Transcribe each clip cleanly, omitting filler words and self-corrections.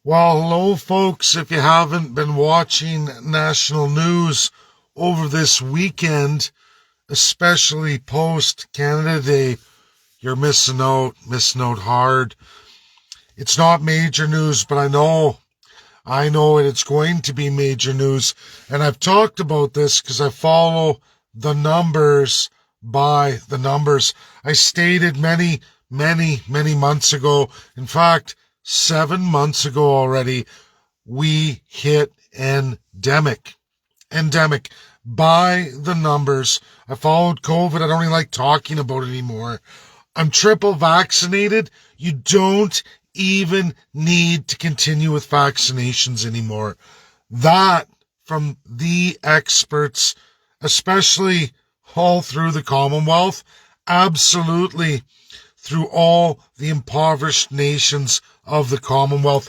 Well, hello, folks. If you haven't been watching national news over this weekend, especially post Canada Day, you're missing out hard. It's not major news, but I know it's going to be major news. And I've talked about this because I follow the numbers by the numbers. I stated many months ago, in fact, 7 months ago already, we hit endemic. Endemic. By the numbers. I followed COVID. I don't even like talking about it anymore. I'm triple vaccinated. You don't even need to continue with vaccinations anymore. That from the experts, especially all through the Commonwealth, absolutely through all the impoverished nations of the Commonwealth.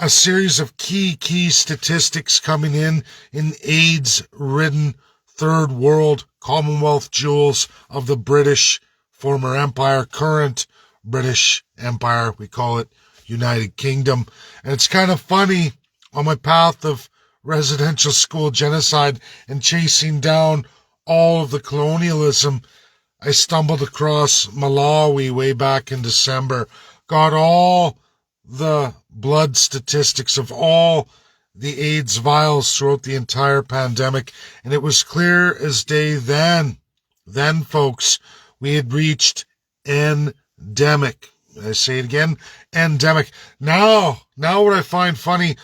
A series of key statistics coming in AIDS-ridden third world Commonwealth jewels of the British former empire, current British Empire. We call it United Kingdom. And it's kind of funny, on my path of residential school genocide and chasing down all of the colonialism, I stumbled across Malawi way back in December, got all the blood statistics of all the AIDS vials throughout the entire pandemic, and it was clear as day then, folks, we had reached endemic. I say it again, endemic. Now what I find funny,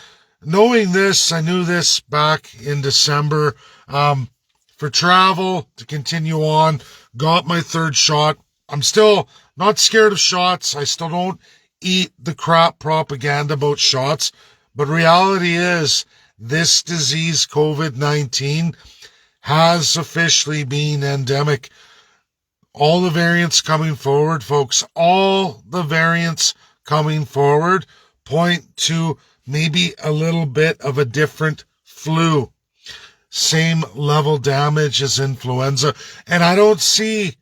knowing this, I knew this back in December, for travel, to continue on, got my third shot. I'm still not scared of shots. I still don't eat the crap propaganda about shots. But reality is, this disease, COVID-19, has officially been endemic. All the variants coming forward, folks, all the variants coming forward point to maybe a little bit of a different flu. Same level damage as influenza. And I don't see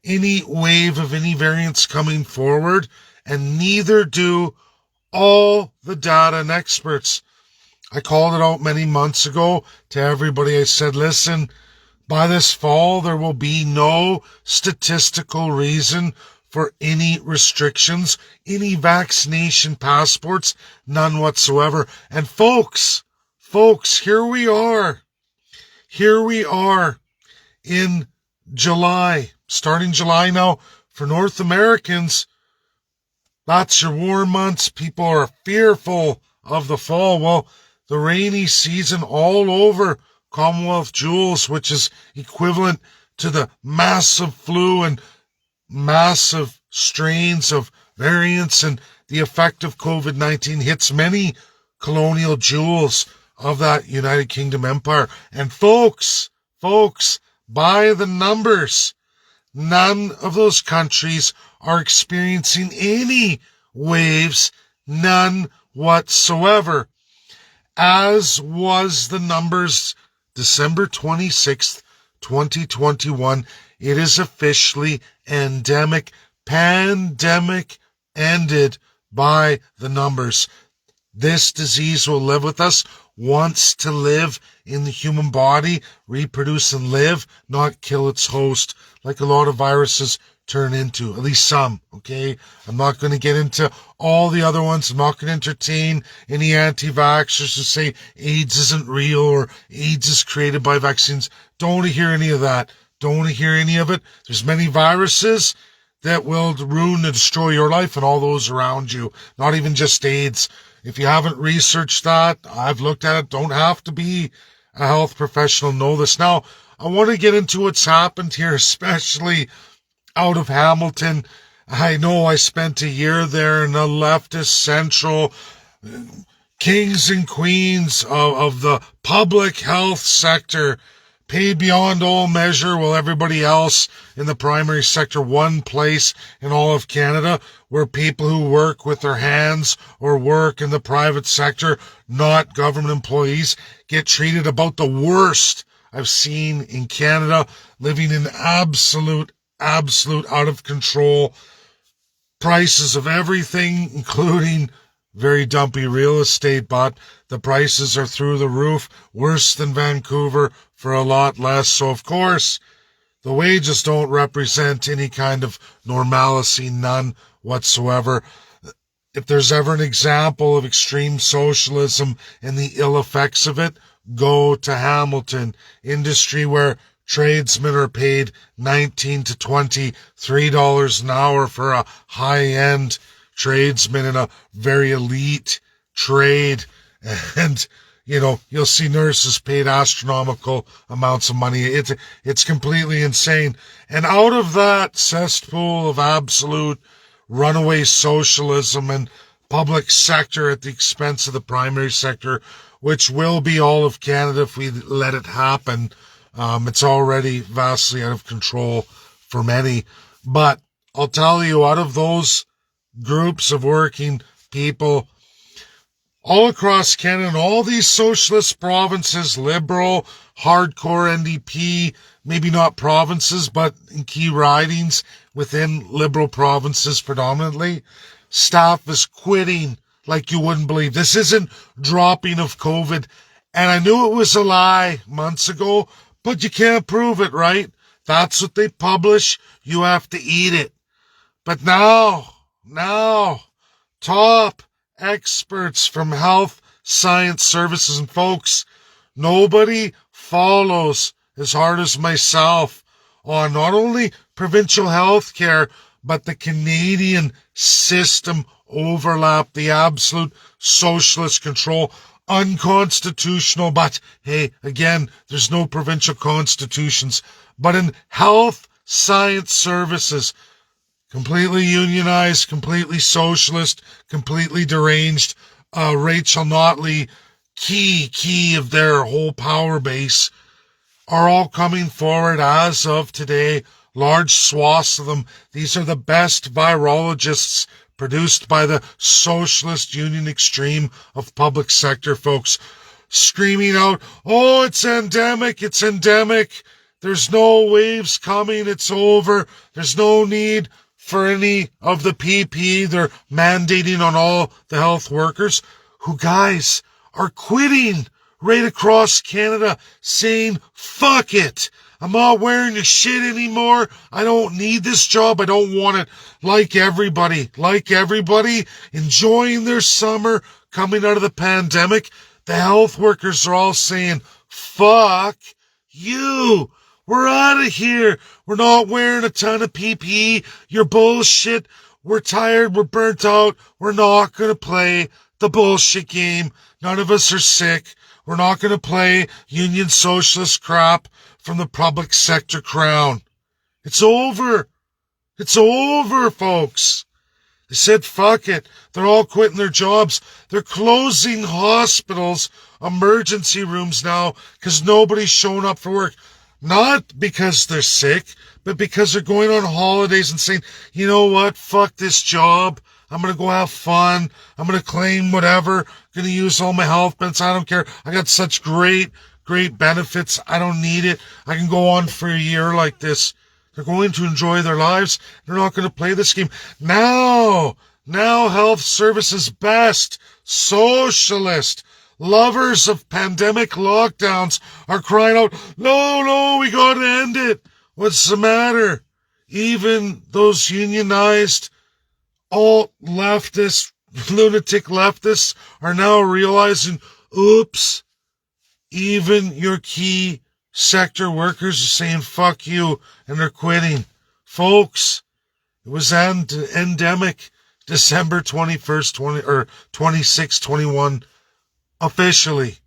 any wave of any variants coming forward, and neither do all the data and experts. I called it out many months ago to everybody. I said, listen, by this fall, there will be no statistical reason for any restrictions, any vaccination passports, none whatsoever. And folks, here we are in July, starting July now. For North Americans, that's your warm months. People are fearful of the fall. Well, the rainy season all over Commonwealth jewels, which is equivalent to the massive flu and massive strains of variants, and the effect of COVID-19 hits many colonial jewels of that United Kingdom empire. And folks, by the numbers, none of those countries are experiencing any waves, none whatsoever. As was the numbers December 26th, 2021, it is officially endemic. Pandemic ended by the numbers. This disease will live with us, wants to live in the human body, reproduce and live, not kill its host, like a lot of viruses turn into, at least some, okay? I'm not going to get into all the other ones. I'm not going to entertain any anti-vaxxers who say AIDS isn't real or AIDS is created by vaccines. Don't want to hear any of that. Don't want to hear any of it. There's many viruses that will ruin and destroy your life and all those around you, not even just AIDS. If you haven't researched that, I've looked at it. Don't have to be a health professional to know this. Now, I want to get into what's happened here, especially out of Hamilton. I know I spent a year there in the leftist central kings and queens of the public health sector pay beyond all measure, while everybody else in the primary sector, one place in all of Canada where people who work with their hands or work in the private sector, not government employees, get treated about the worst I've seen in Canada, living in absolute out of control prices of everything, including very dumpy real estate, but the prices are through the roof, worse than Vancouver for a lot less. So, of course, the wages don't represent any kind of normalcy, none whatsoever. If there's ever an example of extreme socialism and the ill effects of it, go to Hamilton, industry where tradesmen are paid $19 to $23 an hour for a high-end tradesman in a very elite trade. And, you'll see nurses paid astronomical amounts of money. It's completely insane. And out of that cesspool of absolute runaway socialism and public sector at the expense of the primary sector, which will be all of Canada if we let it happen. It's already vastly out of control for many. But I'll tell you, out of those groups of working people all across Canada and all these socialist provinces, Liberal, hardcore NDP, maybe not provinces, but in key ridings within Liberal provinces predominantly, staff is quitting like you wouldn't believe. This isn't dropping of COVID. And I knew it was a lie months ago, but you can't prove it, right? That's what they publish. You have to eat it. But now, top experts from health science services, and folks, nobody follows as hard as myself on not only provincial health care, but the Canadian system overlap, the absolute socialist control, unconstitutional. But hey, again, there's no provincial constitutions. But in health science services, completely unionized, completely socialist, completely deranged. Rachel Notley, key of their whole power base, are all coming forward as of today. Large swaths of them. These are the best virologists produced by the Socialist Union Extreme of public sector folks, screaming out, oh, it's endemic. There's no waves coming. It's over. There's no need for any of the PPE they're mandating on all the health workers who, guys, are quitting right across Canada, saying, fuck it. I'm not wearing your shit anymore. I don't need this job. I don't want it. Like everybody, enjoying their summer coming out of the pandemic. The health workers are all saying, fuck you. We're out of here. We're not wearing a ton of PPE. You're bullshit. We're tired. We're burnt out. We're not going to play the bullshit game. None of us are sick. We're not going to play union socialist crap from the public sector crown. It's over. It's over, folks. They said, fuck it. They're all quitting their jobs. They're closing hospitals, emergency rooms now because nobody's showing up for work. Not because they're sick, but because they're going on holidays and saying, you know what, fuck this job. I'm going to go have fun. I'm going to claim whatever. I'm going to use all my health benefits. I don't care. I got such great benefits. I don't need it. I can go on for a year like this. They're going to enjoy their lives. They're not going to play this game. Now health services best, socialist, lovers of pandemic lockdowns are crying out, no, we got to end it. What's the matter? Even those unionized, alt-leftist, lunatic leftists are now realizing, oops, even your key sector workers are saying fuck you and they're quitting. Folks, it was endemic December 21st, 26, 21. Officially,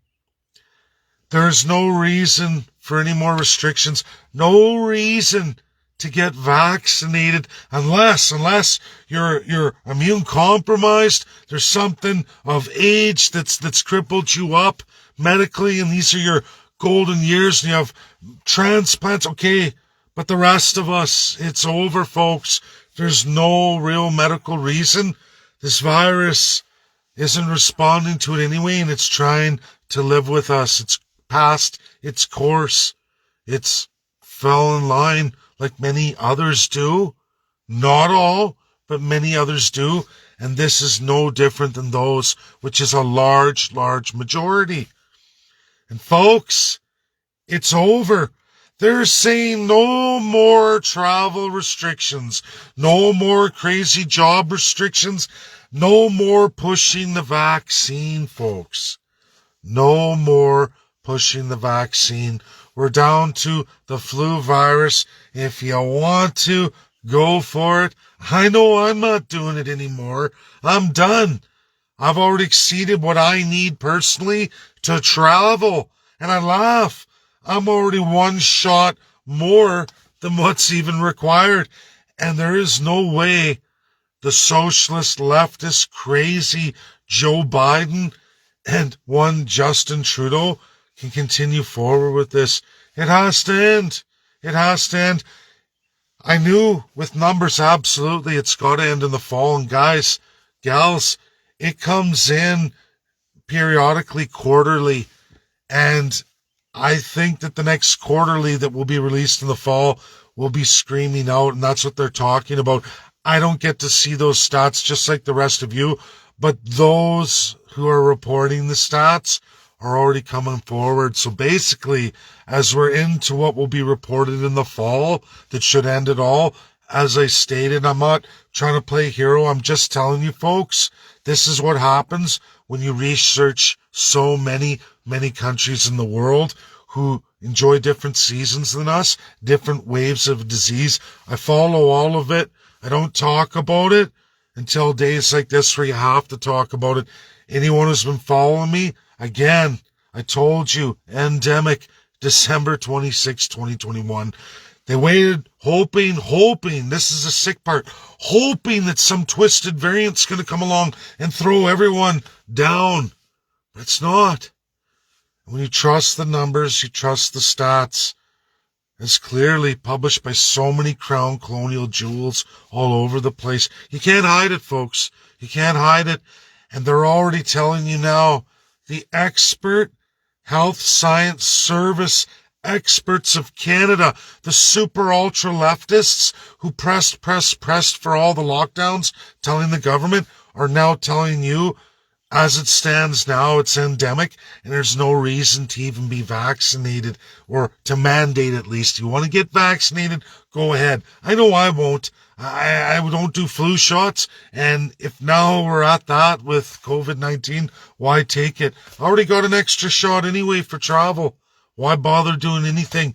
there's no reason for any more restrictions, no reason to get vaccinated unless you're immune compromised. There's something of age that's crippled you up medically, and these are your golden years, and you have transplants. Okay, but the rest of us, it's over, folks. There's no real medical reason. This virus isn't responding to it anyway, and it's trying to live with us. It's past its course. It's fell in line like many others do. Not all, but many others do. And this is no different than those, which is a large, large majority. And folks, it's over. They're saying no more travel restrictions, no more crazy job restrictions, no more pushing the vaccine, folks. No more pushing the vaccine. We're down to the flu virus. If you want to, go for it. I know I'm not doing it anymore. I'm done. I've already exceeded what I need personally to travel. And I laugh. I'm already one shot more than what's even required. And there is no way the socialist, leftist, crazy Joe Biden and one Justin Trudeau can continue forward with this. It has to end. It has to end. I knew with numbers, absolutely, it's got to end in the fall. And guys, gals, it comes in periodically, quarterly. And I think that the next quarterly that will be released in the fall will be screaming out. And that's what they're talking about. I don't get to see those stats just like the rest of you. But those who are reporting the stats are already coming forward. So basically, as we're into what will be reported in the fall, that should end it all, as I stated, I'm not trying to play hero. I'm just telling you folks, this is what happens when you research so many countries in the world who enjoy different seasons than us, different waves of disease. I follow all of it. I don't talk about it until days like this where you have to talk about it. Anyone who's been following me, again, I told you, endemic, December 26, 2021. They waited, hoping, this is the sick part, hoping that some twisted variant's going to come along and throw everyone down. But it's not. When you trust the numbers, you trust the stats, it's clearly published by so many crown colonial jewels all over the place. You can't hide it, folks. You can't hide it. And they're already telling you now, the expert health science service experts of Canada, the super ultra leftists who pressed for all the lockdowns, telling the government, are now telling you, as it stands now, it's endemic, and there's no reason to even be vaccinated, or to mandate at least. You want to get vaccinated? Go ahead. I know I won't. I don't do flu shots, and if now we're at that with COVID-19, why take it? I already got an extra shot anyway for travel. Why bother doing anything?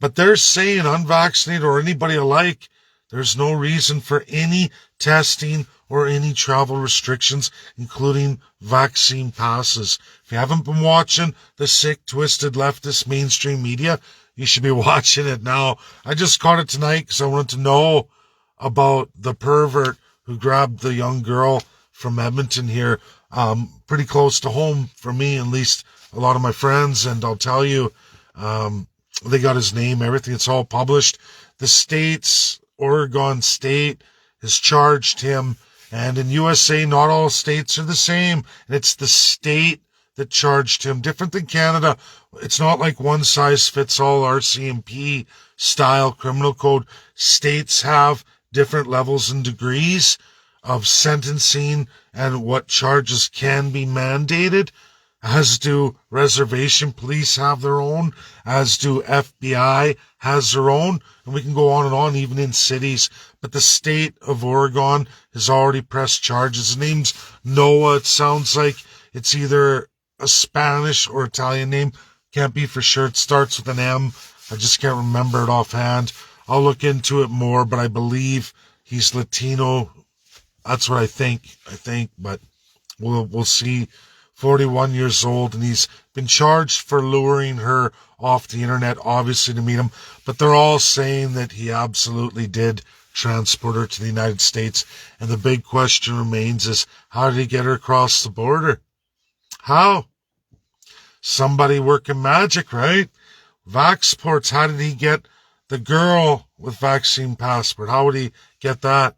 But they're saying unvaccinated or anybody alike, there's no reason for any testing or any travel restrictions, including vaccine passes. If you haven't been watching the sick, twisted leftist mainstream media, you should be watching it now. I just caught it tonight because I wanted to know about the pervert who grabbed the young girl from Edmonton here, pretty close to home for me, at least a lot of my friends. And I'll tell you, they got his name, everything. It's all published. The Oregon State has charged him. And in USA, not all states are the same. And it's the state that charged him. Different than Canada. It's not like one size fits all RCMP style criminal code. States have different levels and degrees of sentencing and what charges can be mandated. As do reservation police have their own, as do FBI has their own, and we can go on, even in cities. But the state of Oregon has already pressed charges. His name's Noah. It sounds like it's either a Spanish or Italian name. Can't be for sure. It starts with an M. I just can't remember it offhand. I'll look into it more, but I believe he's Latino. That's what I think, but we'll see. 41 years old, and he's been charged for luring her off the internet, obviously, to meet him. But they're all saying that he absolutely did transport her to the United States. And the big question remains is, how did he get her across the border? How? Somebody working magic, right? Vaxports, how did he get the girl with vaccine passport? How would he get that?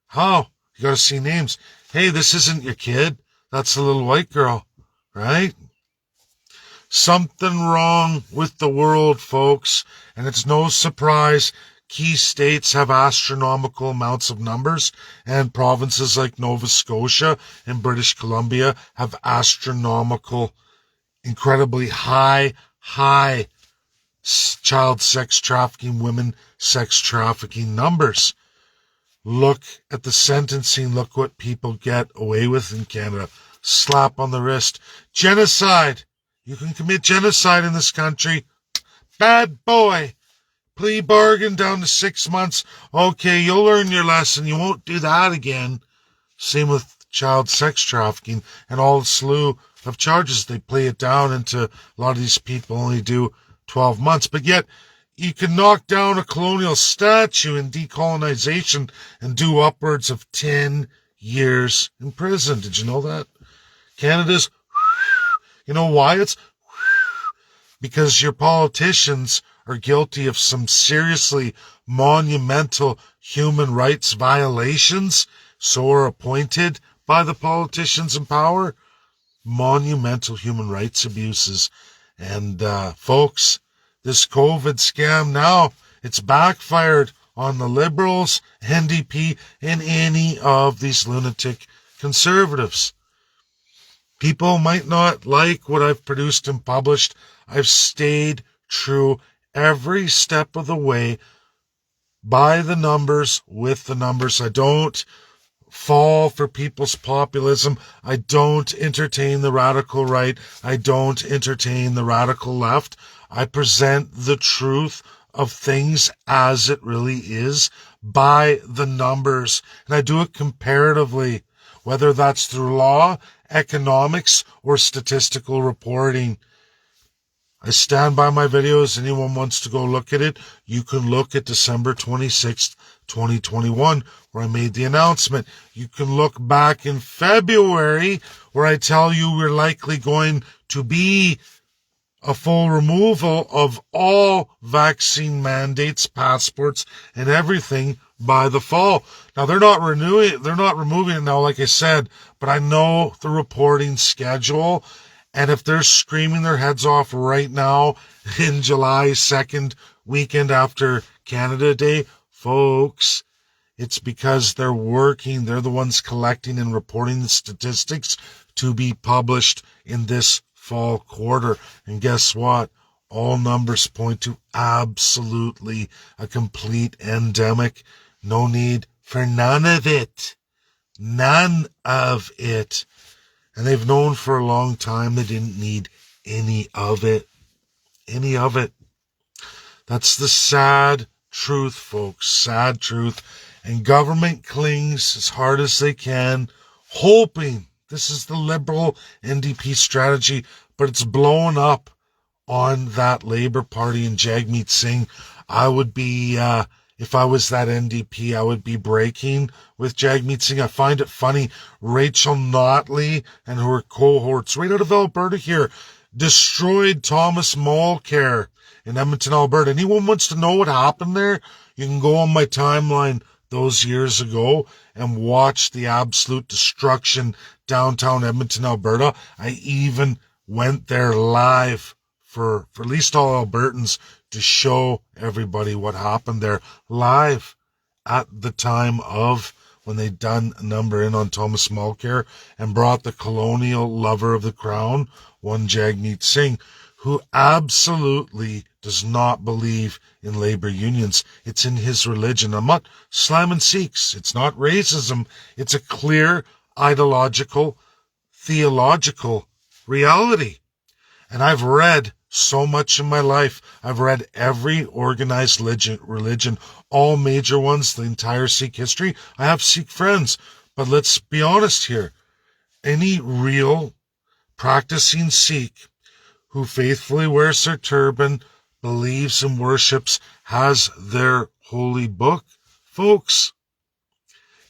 How? You gotta see names. Hey, this isn't your kid. That's the little white girl. Right? Something wrong with the world, folks, and it's no surprise. key states have astronomical amounts of numbers, and provinces like Nova Scotia and British Columbia have astronomical, incredibly high child sex trafficking, women sex trafficking numbers. Look at the sentencing. Look what people get away with in Canada. Slap on the wrist. Genocide. You can commit genocide in this country. Bad boy. Plea bargain down to 6 months. Okay, you'll learn your lesson. You won't do that again. Same with child sex trafficking and all the slew of charges. They play it down into a lot of these people only do 12 months. But yet, you can knock down a colonial statue in decolonization and do upwards of 10 years in prison. Did you know that? Canada's, you know why it's? Because your politicians are guilty of some seriously monumental human rights violations, so are appointed by the politicians in power. Monumental human rights abuses. And folks, this COVID scam now, it's backfired on the Liberals, NDP, and any of these lunatic conservatives. People might not like what I've produced and published. I've stayed true every step of the way, by the numbers, with the numbers. I don't fall for people's populism. I don't entertain the radical right. I don't entertain the radical left. I present the truth of things as it really is by the numbers. And I do it comparatively, whether that's through law, economics, or statistical reporting. I stand by my videos. Anyone wants to go look at it, you can look at December 26th, 2021, where I made the announcement. You can look back in February, where I tell you we're likely going to be a full removal of all vaccine mandates, passports, and everything by the fall. Now, they're not removing it now, like I said, but I know the reporting schedule. And if they're screaming their heads off right now in July 2nd weekend after Canada Day, folks, it's because they're working. They're the ones collecting and reporting the statistics to be published in this fall quarter. And guess what? All numbers point to absolutely a complete endemic. No need for none of it. None of it. And they've known for a long time they didn't need any of it. Any of it. That's the sad truth, folks. Sad truth. And government clings as hard as they can, hoping this is the Liberal NDP strategy, but it's blown up on that Labour Party and Jagmeet Singh. I would be, if I was that NDP, I would be breaking with Jagmeet Singh. I find it funny. Rachel Notley and her cohorts right out of Alberta here destroyed Thomas Mulcair in Edmonton, Alberta. Anyone wants to know what happened there? You can go on my timeline those years ago and watch the absolute destruction downtown Edmonton, Alberta. I even went there live for at least all Albertans to show everybody what happened there live at the time of when they done a number in on Thomas Mulcair and brought the colonial lover of the crown, one Jagmeet Singh, who absolutely does not believe in labor unions. It's in his religion. I'm not slamming Sikhs. It's not racism. It's a clear ideological, theological reality. And I've read so much in my life. I've read every organized religion, all major ones, the entire Sikh history. I have Sikh friends. But let's be honest here. Any real practicing Sikh who faithfully wears their turban, believes and worships, has their holy book, folks,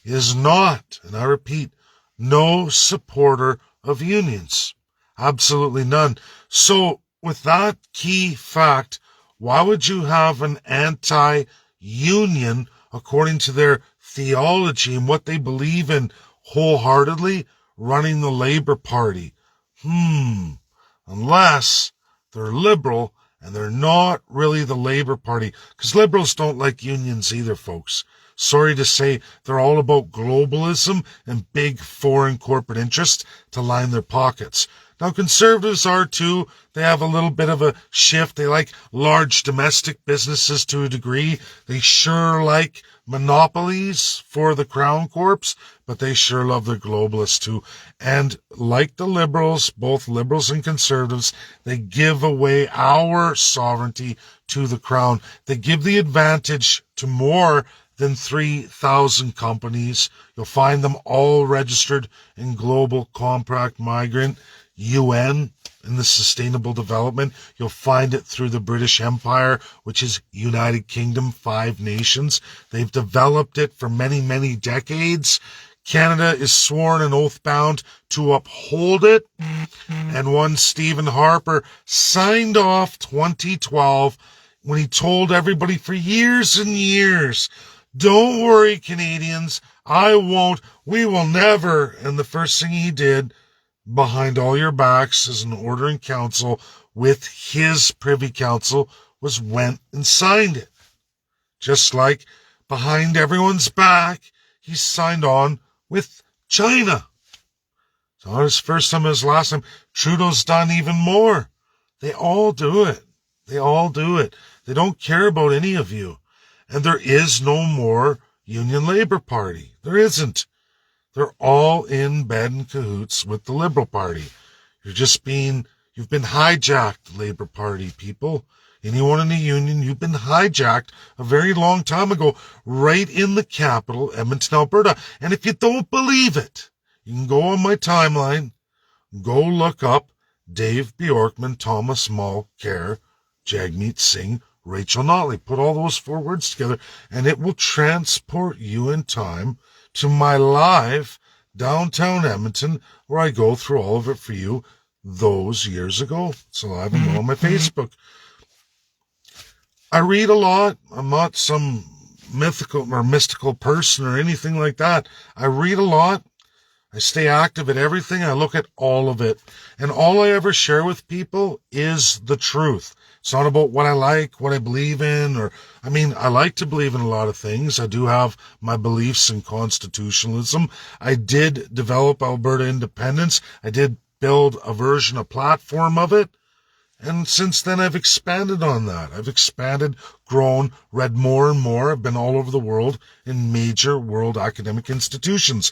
is not, and I repeat, no supporter of unions. Absolutely none. So, with that key fact, why would you have an anti-union according to their theology and what they believe in wholeheartedly running the Labour Party? Unless they're liberal And they're not really the Labour Party, because Liberals don't like unions either, folks. Sorry to say, they're all about globalism and big foreign corporate interests to line their pockets. Now, Conservatives are too. They have a little bit of a shift. They like large domestic businesses to a degree. They sure like monopolies for the Crown Corps, but they sure love their globalists too. And like the Liberals, both Liberals and Conservatives, they give away our sovereignty to the Crown. They give the advantage to more than 3,000 companies. You'll find them all registered in Global Compact Migrant, UN, in the Sustainable Development. You'll find it through the British Empire, which is United Kingdom, 5 nations. They've developed it for many, many decades. Canada is sworn and oath-bound to uphold it. And one Stephen Harper signed off 2012 when he told everybody for years and years, don't worry, Canadians, I won't, we will never. And the first thing he did, behind all your backs as an order in council with his Privy Council, was went and signed it. Just like behind everyone's back, he signed on with China. It's not his first time, his last time. Trudeau's done even more. They all do it. They all do it. They don't care about any of you. And there is no more Union Labour Party. There isn't. They're all in bed in cahoots with the Liberal Party. You've been hijacked, Labour Party people. Anyone in the Union, you've been hijacked a very long time ago, right in the capital, Edmonton, Alberta. And if you don't believe it, you can go on my timeline, go look up Dave Bjorkman, Thomas Mulcair, Jagmeet Singh, Rachel Notley. Put all those 4 words together, and it will transport you in time to my live downtown Edmonton, where I go through all of it for you those years ago. It's alive and well on my Facebook. I read a lot. I'm not some mythical or mystical person or anything like that. I read a lot. I stay active at everything. I look at all of it. And all I ever share with people is the truth. It's not about what I like, what I believe in, I like to believe in a lot of things. I do have my beliefs in constitutionalism. I did develop Alberta independence. I did build a platform of it. And since then, I've expanded on that. I've expanded, grown, read more and more. I've been all over the world in major world academic institutions.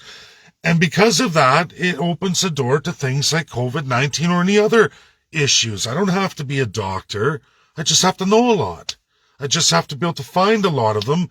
And because of that, it opens the door to things like COVID-19 or any other issues. I don't have to be a doctor. I just have to know a lot. I just have to be able to find a lot of them.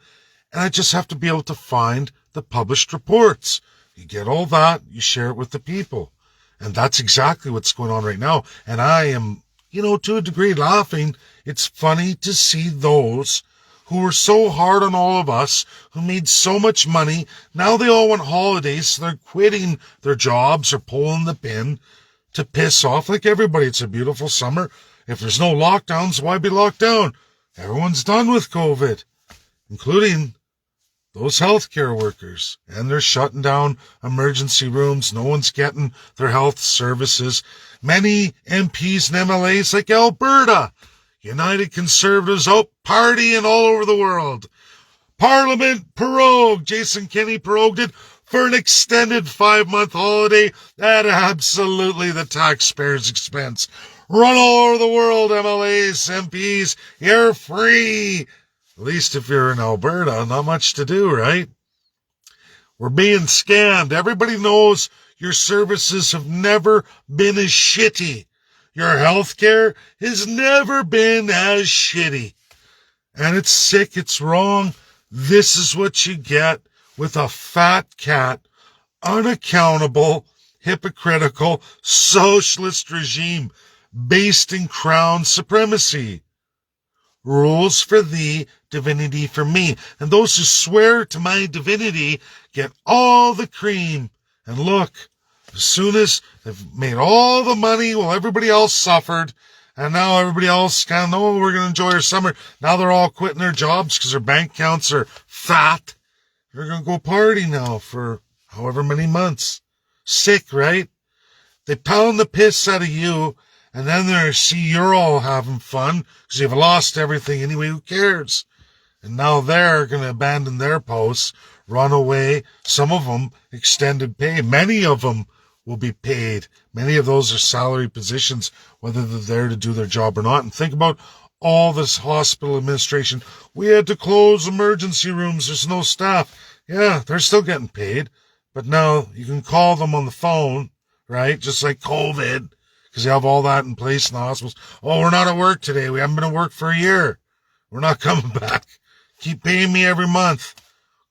And I just have to be able to find the published reports. You get all that, you share it with the people. And that's exactly what's going on right now. And I am, to a degree laughing. It's funny to see those who were so hard on all of us, who made so much money. Now they all want holidays, so they're quitting their jobs or pulling the pin to piss off like everybody. It's a beautiful summer. If there's no lockdowns, why be locked down? Everyone's done with COVID, including those healthcare workers. And they're shutting down emergency rooms. No one's getting their health services. Many MPs and MLAs like Alberta, United Conservatives out partying all over the world. Parliament prorogued. Jason Kenney prorogued it for an extended 5-month holiday at absolutely the taxpayers' expense. Run all over the world, MLAs, MPs. You're free. At least if you're in Alberta, not much to do, right? We're being scammed. Everybody knows your services have never been as shitty. Your health care has never been as shitty. And it's sick, it's wrong. This is what you get with a fat cat, unaccountable, hypocritical, socialist regime based in crown supremacy. Rules for thee, divinity for me. And those who swear to my divinity get all the cream. And look, as soon as they've made all the money while everybody else suffered, and now everybody else kind of, we're going to enjoy our summer. Now they're all quitting their jobs because their bank accounts are fat. They're going to go party now for however many months. Sick, right? They pound the piss out of you, And then they see you're all having fun because you've lost everything anyway. Who cares? And now they're going to abandon their posts, run away. Some of them extended pay. Many of them will be paid. Many of those are salary positions, whether they're there to do their job or not. And think about all this hospital administration. We had to close emergency rooms. There's no staff. Yeah, they're still getting paid. But now you can call them on the phone, right? Just like COVID, because you have all that in place in the hospitals. Oh, we're not at work today. We haven't been at work for a year. We're not coming back. Keep paying me every month.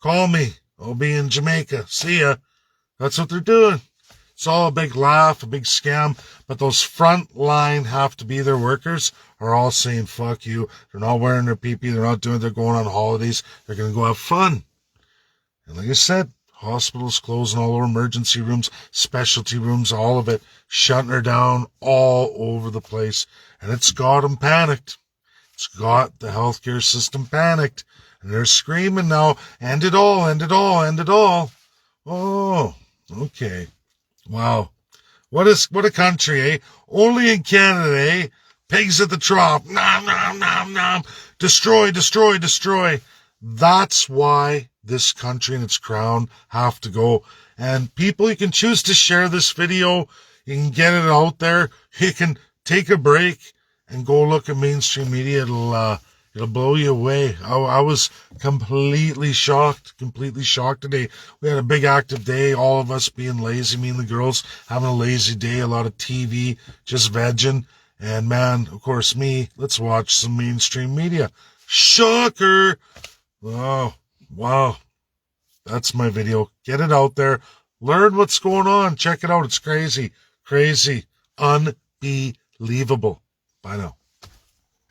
Call me. I'll be in Jamaica. See ya. That's what they're doing. It's all a big laugh, a big scam. But those front line have to be their workers are all saying, fuck you. They're not wearing their PPE. They're not doing it. They're going on holidays. They're going to go have fun. And like I said, hospitals closing all our emergency rooms, specialty rooms, all of it, shutting her down all over the place. And it's got them panicked. It's got the healthcare system panicked. And they're screaming now, end it all, end it all, end it all. Oh, okay. Wow. What a country, eh? Only in Canada, eh? Pigs at the trough. Nom, nom, nom, nom. Destroy, destroy, destroy. That's why this country and its crown have to go. And people, you can choose to share this video. You can get it out there. You can take a break and go look at mainstream media. It'll blow you away. I was completely shocked today. We had a big active day, all of us being lazy, me and the girls having a lazy day, a lot of TV, just vegging. And man, of course me, let's watch some mainstream media. Shocker! Oh, wow. That's my video. Get it out there. Learn what's going on. Check it out. It's crazy. Crazy. Unbelievable. Bye now.